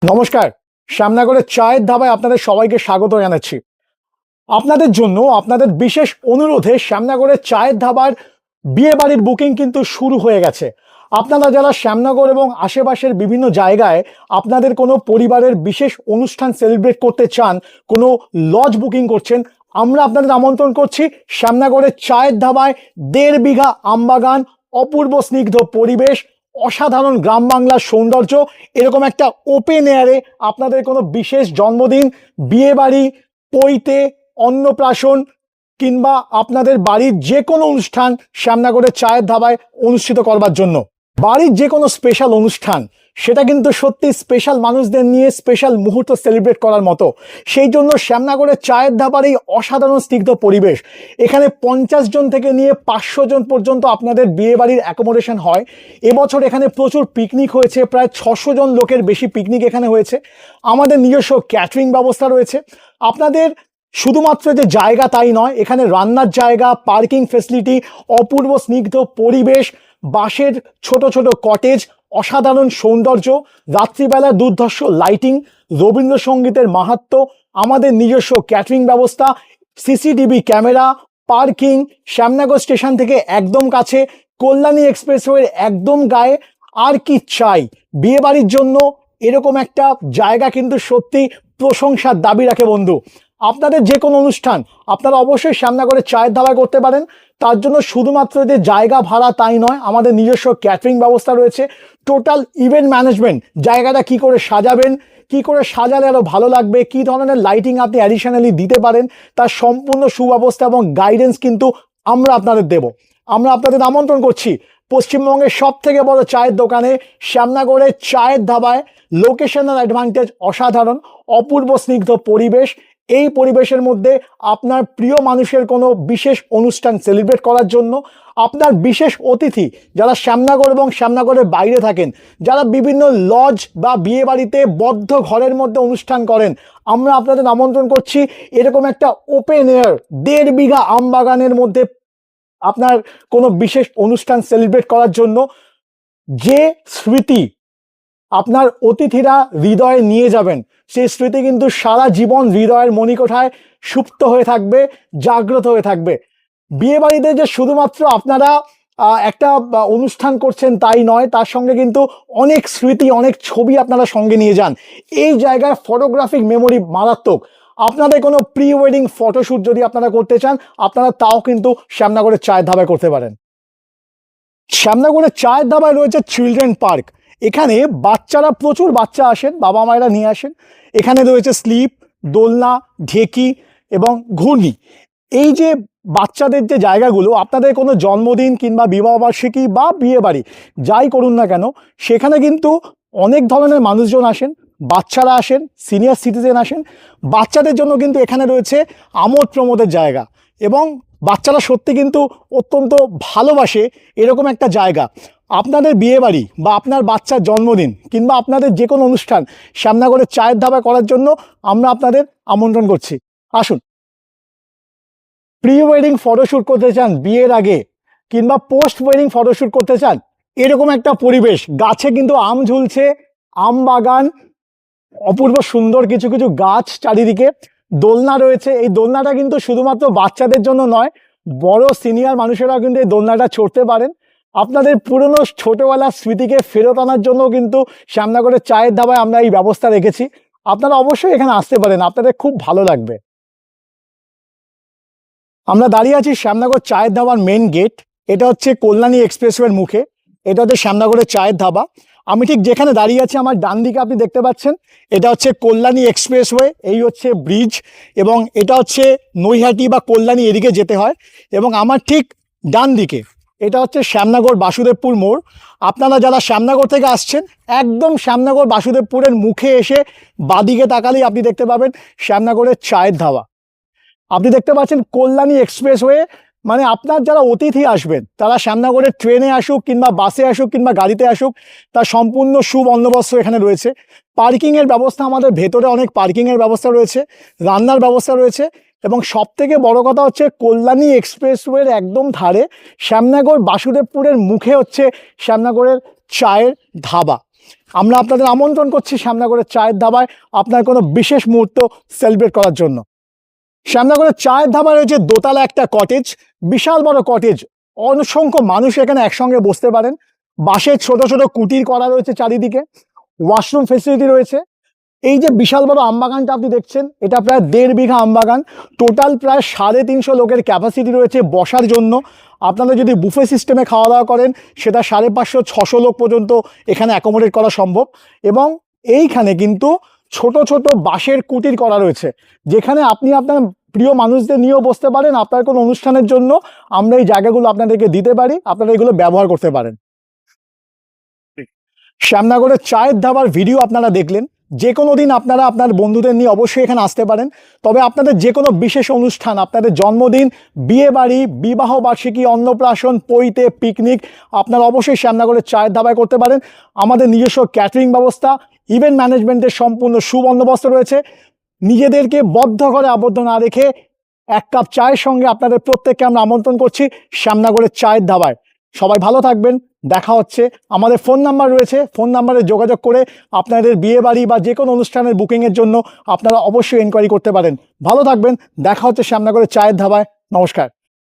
নমস্কার। শ্যামনগরের চায়ের ধাবায় আপনাদের সবাইকে স্বাগত জানাচ্ছি। আপনাদের জন্য আপনাদের বিশেষ অনুরোধে শ্যামনগরের চায়ের ধাবার বিয়ে বাড়ির বুকিং কিন্তু শুরু হয়ে গেছে। আপনারা যারা শ্যামনগর এবং আশেপাশের বিভিন্ন জায়গায় আপনাদের কোনো পরিবারের বিশেষ অনুষ্ঠান সেলিব্রেট করতে চান, কোনো লজ বুকিং করছেন, আমরা আপনাদের আমন্ত্রণ করছি শ্যামনগরের চায়ের ধাবায়। 1.5 বিঘা আমবাগান, অপূর্ব স্নিগ্ধ পরিবেশ, অসাধারণ গ্রাম বাংলার সৌন্দর্য, এরকম একটা ওপেন এয়ারে আপনাদের কোনো বিশেষ জন্মদিন, বিয়ে বাড়ি, পৈতে, অন্নপ্রাশন কিংবা আপনাদের বাড়ির যে কোনো অনুষ্ঠান শ্যামনগরের চায়ের ধাবায় অনুষ্ঠিত করবার জন্য। বাড়ির যে কোনো স্পেশাল অনুষ্ঠান সেটা কিন্তু সত্যি স্পেশাল মানুষদের নিয়ে স্পেশাল মুহূর্ত সেলিব্রেট করার মতো। সেই জন্য শ্যামনগরের চায়ের ধাবার এই অসাধারণ স্নিগ্ধ পরিবেশ, এখানে 50 জন থেকে নিয়ে 500 জন পর্যন্ত আপনাদের বিয়ে বাড়ির অ্যাকোমোডেশন হয়। এবছর এখানে প্রচুর পিকনিক হয়েছে, প্রায় 600 জন লোকের বেশি পিকনিক এখানে হয়েছে। আমাদের নিজস্ব ক্যাটারিং ব্যবস্থা রয়েছে। আপনাদের শুধুমাত্র যে জায়গা তাই নয়, এখানে রান্নার জায়গা, পার্কিং ফেসিলিটি, অপূর্ব স্নিগ্ধ পরিবেশ, বাঁশের ছোট ছোট কটেজ, অসাধারণ সৌন্দর্য, রাত্রিবেলা দুর্ধর্ষ লাইটিং, রবীন্দ্রসঙ্গীতের মাহাত্ম্য, আমাদের নিজস্ব ক্যাটারিং ব্যবস্থা, CCTV camera, parking, Shyamnagar station থেকে একদম কাছে, কল্যাণী এক্সপ্রেসওয়ের একদম গায়ে। আর কি চাই? বিয়ে বাড়ির জন্য এরকম একটা জায়গা কিন্তু সত্যি প্রশংসার দাবি রাখে বন্ধু। আপনাদের যে কোনো অনুষ্ঠান আপনারা অবশ্যই শ্যামনগরের চায়ের ধাবায় করতে পারেন। তার জন্য শুধুমাত্র যে জায়গা ভাড়া তাই নয়, আমাদের নিজস্ব ক্যাটারিং ব্যবস্থা রয়েছে, টোটাল ইভেন্ট ম্যানেজমেন্ট, জায়গাটা কি করে সাজাবেন, কি করে সাজালে আরো ভালো লাগবে, কি ধরনের লাইটিং আপনি অ্যাডিশনালি দিতে পারেন, তার সম্পূর্ণ সুব্যবস্থা এবং গাইডেন্স কিন্তু আমরা আপনাদের দেব। আমরা আপনাদের আমন্ত্রণ করছি পশ্চিমবঙ্গের সব থেকে বড় চায়ের দোকানে শ্যামনগরের চায়ের ধাবায়। লোকেশনাল অ্যাডভান্টেজ অসাধারণ, অপূর্ব স্নিগ্ধ পরিবেশ। এই পরিবেশের মধ্যে আপনার প্রিয় মানুষের কোনো বিশেষ অনুষ্ঠান সেলিব্রেট করার জন্য, আপনার বিশেষ অতিথি যারা শ্যামনগর এবং শ্যামনগরের বাইরে থাকেন, যারা বিভিন্ন লজ বা বিয়ে বাড়িতে বদ্ধ ঘরের মধ্যে অনুষ্ঠান করেন, আমরা আপনাদের আমন্ত্রণ করছি এরকম একটা ওপেন এয়ার 1.5 বিঘা আমবাগানের মধ্যে আপনার কোনো বিশেষ অনুষ্ঠান সেলিব্রেট করার জন্য। যে স্মৃতি আপনার অতিথিরা হৃদয়ে নিয়ে যাবেন, সেই স্মৃতি কিন্তু সারা জীবন হৃদয়ের মণিকোঠায় সুপ্ত হয়ে থাকবে, জাগ্রত হয়ে থাকবে। বিয়ে বাড়িতে যে শুধুমাত্র আপনারা একটা অনুষ্ঠান করছেন তাই নয়, তার সঙ্গে কিন্তু অনেক স্মৃতি, অনেক ছবি আপনারা সঙ্গে নিয়ে যান। এই জায়গায় ফটোগ্রাফিক মেমোরি মারাত্মক। আপনাদের কোনো প্রি ওয়েডিং ফটোশ্যুট যদি আপনারা করতে চান, আপনারা তাও কিন্তু শ্যামনগরের চায়ের ধাবায় করতে পারেন। শ্যামনগরের চায়ের ধাবায় রয়েছে চিলড্রেন পার্ক। এখানে বাচ্চারা, প্রচুর বাচ্চা আসেন, বাবা মায়েরা নিয়ে আসেন। এখানে রয়েছে স্লিপ, দোলনা, ঢেকি এবং ঘূর্ণি। এই যে বাচ্চাদের যে জায়গাগুলো, আপনাদের কোনো জন্মদিন কিংবা বিবাহবার্ষিকী বা বিয়ে বাড়ি যাই করুন না কেন, সেখানে কিন্তু অনেক ধরনের মানুষজন আসেন, বাচ্চারা আসেন, সিনিয়র সিটিজেন আসেন। বাচ্চাদের জন্য কিন্তু এখানে রয়েছে আমোদ প্রমোদের জায়গা, এবং বাচ্চারা সত্যি কিন্তু অত্যন্ত ভালোবাসে এরকম একটা জায়গা। আপনাদের বিয়ে বাড়ি বা আপনার বাচ্চার জন্মদিন কিংবা আপনাদের যে কোনো অনুষ্ঠান শ্যামনগরের চায়ের ধাবায় করার জন্য আমরা আপনাদের আমন্ত্রণ করছি। আসুন। প্রি ওয়েডিং ফটোশ্যুট করতে চান বিয়ের আগে, কিংবা পোস্ট ওয়েডিং ফটোশ্যুট করতে চান, এরকম একটা পরিবেশ, গাছে কিন্তু আম ঝুলছে, আম বাগান, অপূর্ব সুন্দর কিছু কিছু গাছ চারিদিকে, দোলনা রয়েছে। এই দোলনাটা কিন্তু শুধুমাত্র বাচ্চাদের জন্য নয়, বড় সিনিয়র মানুষেরাও কিন্তু এই দোলনাটা চড়তে পারেন। আপনাদের পুরনো ছোটবেলার স্মৃতিকে ফেরত আনার জন্য কিন্তু শ্যামনগরের চায়ের ধাবায় আমরা এই ব্যবস্থা রেখেছি। আপনারা অবশ্যই এখানে আসতে পারেন, আপনাদের খুব ভালো লাগবে। আমরা দাঁড়িয়ে আছি শ্যামনগর চায়ের ধাবার মেন গেট। এটা হচ্ছে কল্যাণী এক্সপ্রেসওয়ের মুখে, এটা হচ্ছে শ্যামনগরের চায়ের ধাবা। আমি ঠিক যেখানে দাঁড়িয়ে আছি, আমার ডান দিকে আপনি দেখতে পাচ্ছেন, এটা হচ্ছে কল্যাণী এক্সপ্রেসওয়ে, এই হচ্ছে ব্রিজ, এবং এটা হচ্ছে নৈহাটি বা কল্যাণী এদিকে যেতে হয়। এবং আমার ঠিক ডান দিকে এটা হচ্ছে শ্যামনগর বাসুদেবপুর মোড়। আপনারা যারা শ্যামনগর থেকে আসছেন, একদম শ্যামনগর বাসুদেবপুরের মুখে এসে বাদিকে তাকালেই আপনি দেখতে পাবেন শ্যামনগরের চায়ের ধাবা। আপনি দেখতে পাচ্ছেন কল্যাণী এক্সপ্রেসওয়ে, মানে আপনার যারা অতিথি আসবেন তারা শ্যামনগরের ট্রেনে আসুক কিংবা বাসে আসুক কিংবা গাড়িতে আসুক, তার সম্পূর্ণ সুবন্দোবস্ত এখানে রয়েছে। পার্কিংয়ের ব্যবস্থা, আমাদের ভেতরে অনেক পার্কিংয়ের ব্যবস্থা রয়েছে, রান্নার ব্যবস্থা রয়েছে, এবং সব থেকে বড় কথা হচ্ছে কল্যাণী এক্সপ্রেসওয়ের একদম ধারে শ্যামনগর বাসুদেবপুরের মুখে হচ্ছে শ্যামনগরের চায়ের ধাবা। আমরা আপনাদের আমন্ত্রণ করছি শ্যামনগরের চায়ের ধাবায় আপনার কোনো বিশেষ মুহূর্ত সেলিব্রেট করার জন্য। শ্যামনগরের চায়ের ধাবা রয়েছে দোতলা একটা কটেজ, বিশাল বড় কটেজ, অসংখ্য মানুষ এখানে একসঙ্গে বসতে পারেন। বাঁশের ছোট ছোট কুটির করা রয়েছে চারিদিকে, ওয়াশরুম ফেসিলিটি রয়েছে। এই যে বিশাল বড় আমবাগানটা আপনি দেখছেন, এটা প্রায় 1.5 বিঘা আমবাগান। টোটাল প্রায় 350 লোকের ক্যাপাসিটি রয়েছে বসার জন্য। আপনারা যদি বুফে সিস্টেমে খাওয়া দাওয়া করেন, সেটা 550-600 লোক পর্যন্ত এখানে অ্যাকোমোডেট করা সম্ভব। এবং এইখানে কিন্তু ছোট ছোট বাঁশের কুটির করা রয়েছে, যেখানে আপনি আপনার প্রিয় মানুষদের নিয়েও বসতে পারেন। আপনার কোনো অনুষ্ঠানের জন্য আমরা এই জায়গাগুলো আপনাদেরকে দিতে পারি, আপনারা এগুলো ব্যবহার করতে পারেন। শ্যামনগরের চায়ের ধাবার ভিডিও আপনারা দেখলেন। যে কোনো দিন আপনারা আপনার বন্ধুদের নিয়ে অবশ্যই এখানে আসতে পারেন। তবে আপনাদের যে কোনো বিশেষ অনুষ্ঠান, আপনাদের জন্মদিন, বিয়ে বাড়ি, বিবাহ বার্ষিকী, অন্নপ্রাশন, পৈতে, পিকনিক, আপনারা অবশ্যই শ্যামনগরের চায়ের ধাবায় করতে পারেন। আমাদের নিজস্ব ক্যাটারিং ব্যবস্থা, ইভেন্ট ম্যানেজমেন্টের সম্পূর্ণ সুবন্দোবস্ত রয়েছে। নিজেদেরকে বদ্ধ ঘরে আবদ্ধ না রেখে 1 কাপ চায়ের সঙ্গে আপনাদের প্রত্যেককে আমরা আমন্ত্রণ করছি শ্যামনগরের চায়ের ধাবায়। সবাই ভালো থাকবেন, দেখা হচ্ছে। আমাদের ফোন নাম্বার রয়েছে, ফোন নাম্বারে যোগাযোগ করে আপনাদের বিয়ে বাড়ি বা যে কোনো অনুষ্ঠানের বুকিংয়ের জন্য আপনারা অবশ্যই এনকোয়ারি করতে পারেন। ভালো থাকবেন, দেখা হচ্ছে শ্যামনগরের চায়ের ধাবায়। নমস্কার।